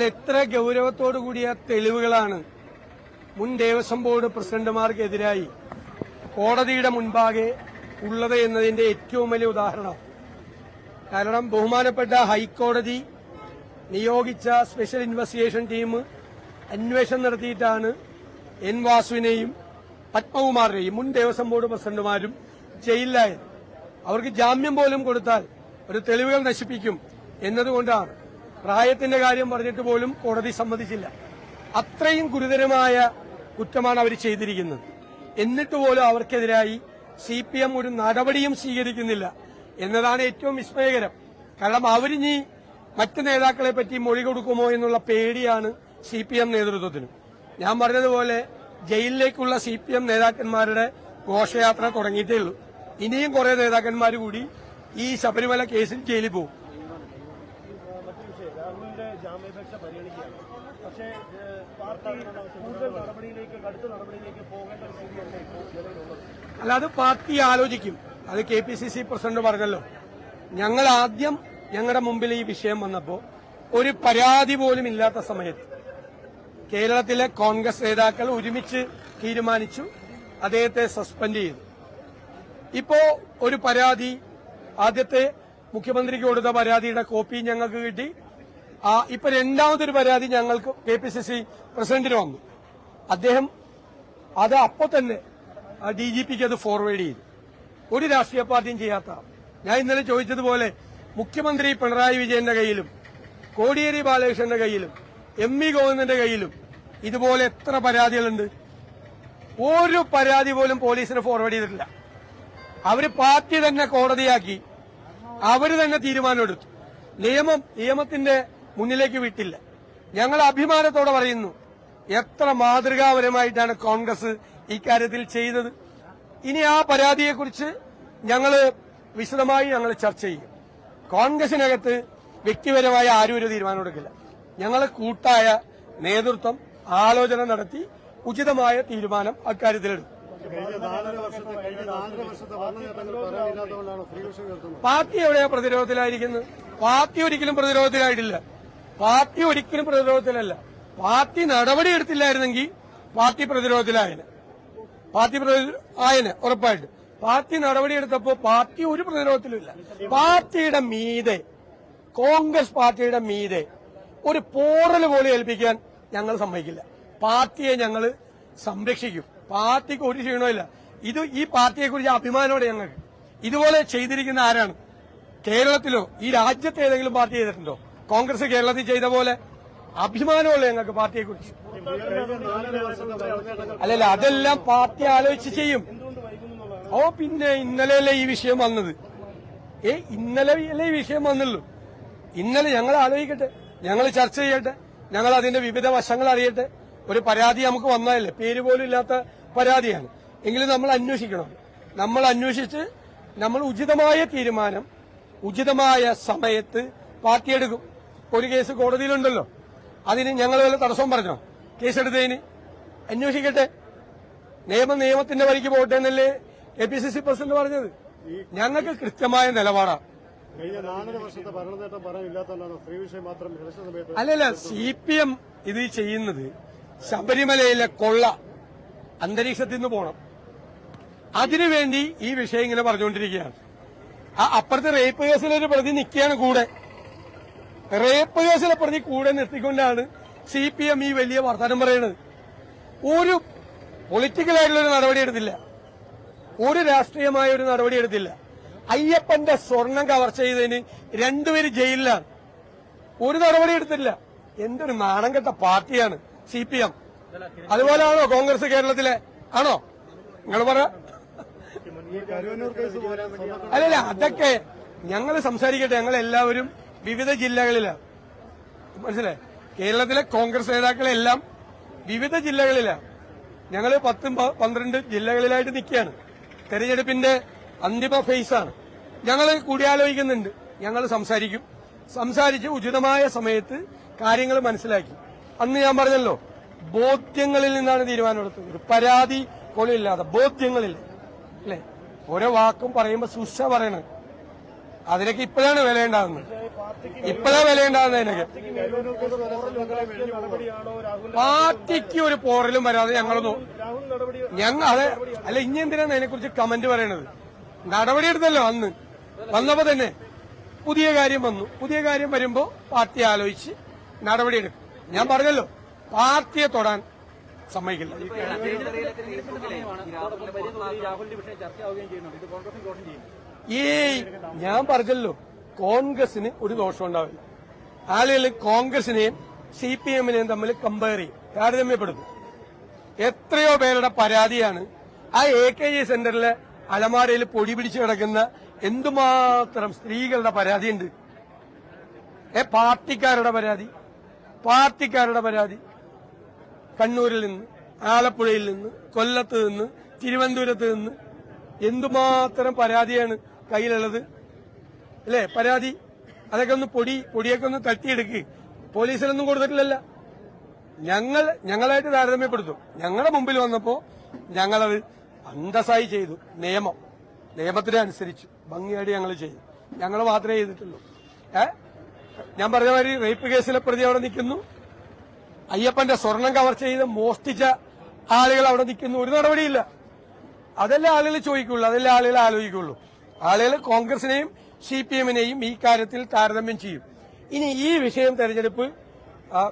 എത്ര ഗൌരവത്തോടു കൂടിയ തെളിവുകളാണ് മുൻ ദേവസ്വം ബോർഡ് പ്രസിഡന്റുമാർക്കെതിരായി കോടതിയുടെ മുൻപാകെ ഉള്ളത് എന്നതിന്റെ ഏറ്റവും വലിയ ഉദാഹരണം. കാരണം ബഹുമാനപ്പെട്ട ഹൈക്കോടതി നിയോഗിച്ച സ്പെഷ്യൽ ഇൻവെസ്റ്റിഗേഷൻ ടീം അന്വേഷണം നടത്തിയിട്ടാണ് എൻ വാസുവിനെയും പത്മകുമാറിനെയും മുൻ ദേവസ്വം ബോർഡ് പ്രസിഡന്റുമാരും ജയിലിലായത്. അവർക്ക് ജാമ്യം പോലും കൊടുത്താൽ ഒരു തെളിവുകൾ നശിപ്പിക്കും എന്നതുകൊണ്ടാണ്. പ്രായത്തിന്റെ കാര്യം പറഞ്ഞിട്ട് പോലും കോടതി സമ്മതിച്ചില്ല. അത്രയും ഗുരുതരമായ കുറ്റമാണ് അവർ ചെയ്തിരിക്കുന്നത്. എന്നിട്ട് പോലും അവർക്കെതിരായി CPM ഒരു നടപടിയും സ്വീകരിക്കുന്നില്ല എന്നതാണ് ഏറ്റവും വിസ്മയകരം. കാരണം അവരിനി മറ്റ് നേതാക്കളെ പറ്റി മൊഴി കൊടുക്കുമോ എന്നുള്ള പേടിയാണ് CPM നേതൃത്വത്തിന്. ഞാൻ പറഞ്ഞതുപോലെ ജയിലിലേക്കുള്ള CPM നേതാക്കന്മാരുടെ ഘോഷയാത്ര തുടങ്ങിയിട്ടേ ഉള്ളൂ. ഇനിയും കുറെ നേതാക്കന്മാർ കൂടി ഈ ശബരിമല കേസിൽ ജയിലിൽ പോകും. അല്ല, അത് പാർട്ടി ആലോചിക്കും. അത് KPCC പ്രസിഡന്റ് പറഞ്ഞല്ലോ. ഞങ്ങൾ ആദ്യം ഞങ്ങളുടെ മുമ്പിൽ ഈ വിഷയം വന്നപ്പോൾ ഒരു പരാതി പോലും ഇല്ലാത്ത സമയത്ത് കേരളത്തിലെ കോൺഗ്രസ് നേതാക്കൾ ഒരുമിച്ച് തീരുമാനിച്ചു അദ്ദേഹത്തെ സസ്പെൻഡ് ചെയ്തു. ഇപ്പോ ഒരു പരാതി, ആദ്യത്തെ മുഖ്യമന്ത്രിക്ക് കൊടുത്ത പരാതിയുടെ കോപ്പി ഞങ്ങൾക്ക് കിട്ടി. ഇപ്പൊ രണ്ടാമതൊരു പരാതി ഞങ്ങൾക്ക് KPCC പ്രസിഡന്റിന് വന്നു. അദ്ദേഹം അത് അപ്പോൾ തന്നെ DGPക്ക് അത് ഫോർവേഡ് ചെയ്തു. ഒരു രാഷ്ട്രീയ പാർട്ടിയും ചെയ്യാത്ത. ഞാൻ ഇന്നലെ ചോദിച്ചതുപോലെ മുഖ്യമന്ത്രി പിണറായി വിജയന്റെ കയ്യിലും കോടിയേരി ബാലകൃഷ്ണന്റെ കയ്യിലും MV ഗോവിന്ദന്റെ കയ്യിലും ഇതുപോലെ എത്ര പരാതികളുണ്ട്? ഒരു പരാതി പോലും പോലീസിന് ഫോർവേഡ് ചെയ്തിട്ടില്ല. അവര് പാർട്ടി തന്നെ കോടതിയാക്കി, അവര് തന്നെ തീരുമാനമെടുത്തു. നിയമത്തിന്റെ മുന്നിലേക്ക് വിട്ടില്ല. ഞങ്ങൾ അഭിമാനത്തോടെ പറയുന്നു, എത്ര മാതൃകാപരമായിട്ടാണ് കോൺഗ്രസ് ഇക്കാര്യത്തിൽ ചെയ്തത്. ഇനി ആ പരാതിയെക്കുറിച്ച് വിശദമായി ഞങ്ങൾ ചർച്ച ചെയ്യും. കോൺഗ്രസിനകത്ത് വ്യക്തിപരമായ ആരും ഒരു തീരുമാനമെടുക്കില്ല. ഞങ്ങൾ കൂട്ടായ നേതൃത്വം ആലോചന നടത്തി ഉചിതമായ തീരുമാനം അക്കാര്യത്തിലെടുക്കും. പാർട്ടി എവിടെയാ പ്രതിരോധത്തിലായിരിക്കുന്നത്? പാർട്ടി ഒരിക്കലും പ്രതിരോധത്തിലായിട്ടില്ല. പാർട്ടി ഒരിക്കലും പ്രതിരോധത്തിലല്ല. Party നടപടിയെടുത്തില്ലായിരുന്നെങ്കിൽ party പ്രതിരോധത്തിലായന്. ഉറപ്പായിട്ട്. പാർട്ടി നടപടിയെടുത്തപ്പോ പാർട്ടി ഒരു പ്രതിരോധത്തിലുമില്ല. പാർട്ടിയുടെ മീതെ, കോൺഗ്രസ് പാർട്ടിയുടെ മീതെ ഒരു പോറല് പോലും ഏൽപ്പിക്കാൻ ഞങ്ങൾ സമ്മതിക്കില്ല. പാർട്ടിയെ ഞങ്ങൾ സംരക്ഷിക്കും. പാർട്ടിക്ക് ഒരു ക്ഷീണമില്ല. ഈ പാർട്ടിയെക്കുറിച്ച് അഭിമാനത്തോടെ ഞങ്ങൾക്ക്. ഇതുപോലെ ചെയ്തിരിക്കുന്ന ആരാണ്? കേരളത്തിലോ ഈ രാജ്യത്ത് ഏതെങ്കിലും പാർട്ടി ചെയ്തിട്ടുണ്ടോ? കോൺഗ്രസ് കേരളത്തിൽ ചെയ്ത പോലെ അഭിമാനമുള്ള ഞങ്ങൾക്ക് പാർട്ടിയെക്കുറിച്ച്. അല്ലല്ല, അതെല്ലാം പാർട്ടി ആലോചിച്ച് ചെയ്യും. പിന്നെ ഇന്നലെയല്ലേ ഈ വിഷയം വന്നത്? ഇന്നലെയല്ലേ ഈ വിഷയം വന്നുള്ളൂ. ഇന്നലെ ഞങ്ങൾ ആലോചിക്കട്ടെ, ഞങ്ങൾ ചർച്ച ചെയ്യട്ടെ, ഞങ്ങൾ അതിന്റെ വിവിധ വശങ്ങൾ അറിയട്ടെ. ഒരു പരാതി നമുക്ക് വന്നതല്ലേ, പേര് പോലും ഇല്ലാത്ത പരാതിയാണ്. എങ്കിലും നമ്മൾ അന്വേഷിക്കണം. നമ്മൾ അന്വേഷിച്ച് നമ്മൾ ഉചിതമായ തീരുമാനം ഉചിതമായ സമയത്ത് പാർട്ടി എടുക്കും. ഒരു കേസ് കോടതിയിലുണ്ടല്ലോ, അതിന് ഞങ്ങൾ വല്ല തടസ്സം പറഞ്ഞോ? കേസെടുത്തതിന് അന്വേഷിക്കട്ടെ. നിയമത്തിന്റെ വഴിക്ക് പോട്ടെ എന്നല്ലേ KPCC പ്രസിഡന്റ് പറഞ്ഞത്. ഞങ്ങൾക്ക് കൃത്യമായ നിലപാടാണ്. അല്ലല്ല, CPM ഇത് ചെയ്യുന്നത് ശബരിമലയിലെ കൊള്ള അന്തരീക്ഷത്തിൽ നിന്ന് പോണം. അതിനുവേണ്ടി ഈ വിഷയം ഇങ്ങനെ പറഞ്ഞുകൊണ്ടിരിക്കുകയാണ്. അപ്പുറത്തെ റേപ്പ് കേസിലൊരു പ്രതി നിൽക്കുകയാണ് കൂടെ. റേപ്പ് കേസിലെ പ്രതി കൂടെ നിർത്തിക്കൊണ്ടാണ് CPM ഈ വലിയ വർത്തമാനം പറയുന്നത്. ഒരു പൊളിറ്റിക്കലായിട്ടുള്ളൊരു നടപടി എടുത്തില്ല. ഒരു രാഷ്ട്രീയമായ ഒരു നടപടി എടുത്തില്ല. അയ്യപ്പന്റെ സ്വർണം കവർച്ച ചെയ്തതിന് രണ്ടുപേര് ജയിലിലാണ്. ഒരു നടപടി എടുത്തില്ല. എന്തൊരു നാണം കെട്ട പാർട്ടിയാണ് CPM. അതുപോലെയാണോ കോൺഗ്രസ് കേരളത്തിലെ? ആണോ? നിങ്ങൾ പറ. അല്ലല്ല, അതൊക്കെ ഞങ്ങൾ സംസാരിക്കട്ടെ. ഞങ്ങൾ എല്ലാവരും വിവിധ ജില്ലകളിലാണ്. മനസ്സിലായി? കേരളത്തിലെ കോൺഗ്രസ് നേതാക്കളെല്ലാം വിവിധ ജില്ലകളിലാണ്. ഞങ്ങൾ 10-12 ജില്ലകളിലായിട്ട് നിൽക്കുകയാണ്. തെരഞ്ഞെടുപ്പിന്റെ അന്തിമ ഫേസാണ്. ഞങ്ങൾ കൂടിയാലോചിക്കുന്നുണ്ട്. ഞങ്ങൾ സംസാരിച്ച് ഉചിതമായ സമയത്ത് കാര്യങ്ങൾ മനസ്സിലാക്കി. അന്ന് ഞാൻ പറഞ്ഞല്ലോ, ബോധ്യങ്ങളിൽ നിന്നാണ് തീരുമാനമെടുത്തത്. ഒരു പരാതി പോലും ഇല്ലാതെ ബോധ്യങ്ങളില്ല. അല്ലേ? ഓരോ വാക്കും പറയുമ്പോൾ സുഷ പറയണം. അതിനൊക്കെ ഇപ്പോഴാണ് വിലയുണ്ടാകുന്നത്. ഇപ്പോഴാ വിലയുണ്ടാകുന്നത്. അതിനൊക്കെ പാർട്ടിക്ക് ഒരു പോറലും വരാതെ അതെ അല്ല, ഇനി എന്തിനാണ് അതിനെക്കുറിച്ച് കമന്റ് പറയണത്? നടപടിയെടുത്തല്ലോ അന്ന് വന്നപ്പോ തന്നെ. പുതിയ കാര്യം വന്നു. പുതിയ കാര്യം വരുമ്പോ പാർട്ടി ആലോചിച്ച് നടപടിയെടുക്കും. ഞാൻ പറഞ്ഞല്ലോ, പാർട്ടിയെ തൊടാൻ സമ്മതിക്കില്ല. ഞാൻ പറഞ്ഞല്ലോ, കോൺഗ്രസിന് ഒരു ദോഷം ഉണ്ടാവില്ല. ആളുകൾ കോൺഗ്രസിനെയും CPM-നെയും തമ്മിൽ കമ്പയർ ചെയ്യും, താരതമ്യപ്പെടുത്തും. എത്രയോ പേരുടെ പരാതിയാണ് ആ AKG സെന്ററിലെ അലമാരയിൽ പൊടി പിടിച്ചു കിടക്കുന്ന എന്തുമാത്രം സ്ത്രീകളുടെ പരാതിയുണ്ട്. പാർട്ടിക്കാരുടെ പരാതി കണ്ണൂരിൽ നിന്ന്, ആലപ്പുഴയിൽ നിന്ന്, കൊല്ലത്ത് നിന്ന്, തിരുവനന്തപുരത്ത് നിന്ന് എന്തുമാത്രം പരാതിയാണ് കയ്യിലുള്ളത് അല്ലേ? പരാതി അതൊക്കെ ഒന്ന് പൊടിയൊക്കെ ഒന്ന് തട്ടിയെടുക്ക്. പോലീസിലൊന്നും കൊടുത്തിട്ടില്ലല്ലോ. ഞങ്ങളായിട്ട് താരതമ്യപ്പെടുത്തും. ഞങ്ങളുടെ മുമ്പിൽ വന്നപ്പോ ഞങ്ങളത് അന്തസ്സായി ചെയ്തു. നിയമത്തിനനുസരിച്ച് ഭംഗിയായിട്ട് ഞങ്ങൾ ചെയ്തു. ഞങ്ങൾ മാത്രമേ ചെയ്തിട്ടുള്ളൂ. ഞാൻ പറഞ്ഞ മാതിരി റേപ്പ് കേസിലെ പ്രതി അവിടെ നിൽക്കുന്നു, അയ്യപ്പന്റെ സ്വർണം കവർച്ച ചെയ്ത് മോഷ്ടിച്ച ആളുകൾ അവിടെ നിൽക്കുന്നു. ഒരു നടപടിയില്ല. അതല്ലേ ആളുകൾ ചോദിക്കുള്ളൂ, അതല്ലേ ആളുകൾ ആലോചിക്കുള്ളൂ. ആളുകൾ കോൺഗ്രസിനെയും CPM-നെയും ഈ കാര്യത്തിൽ താരതമ്യം ചെയ്യും. ഇനി ഈ വിഷയം തെരഞ്ഞെടുപ്പ്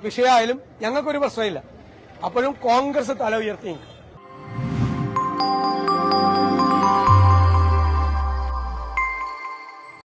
വിഷയമായാലും ഞങ്ങൾക്കൊരു പ്രശ്നമില്ല. അപ്പോഴും കോൺഗ്രസ് തല ഉയർത്തി.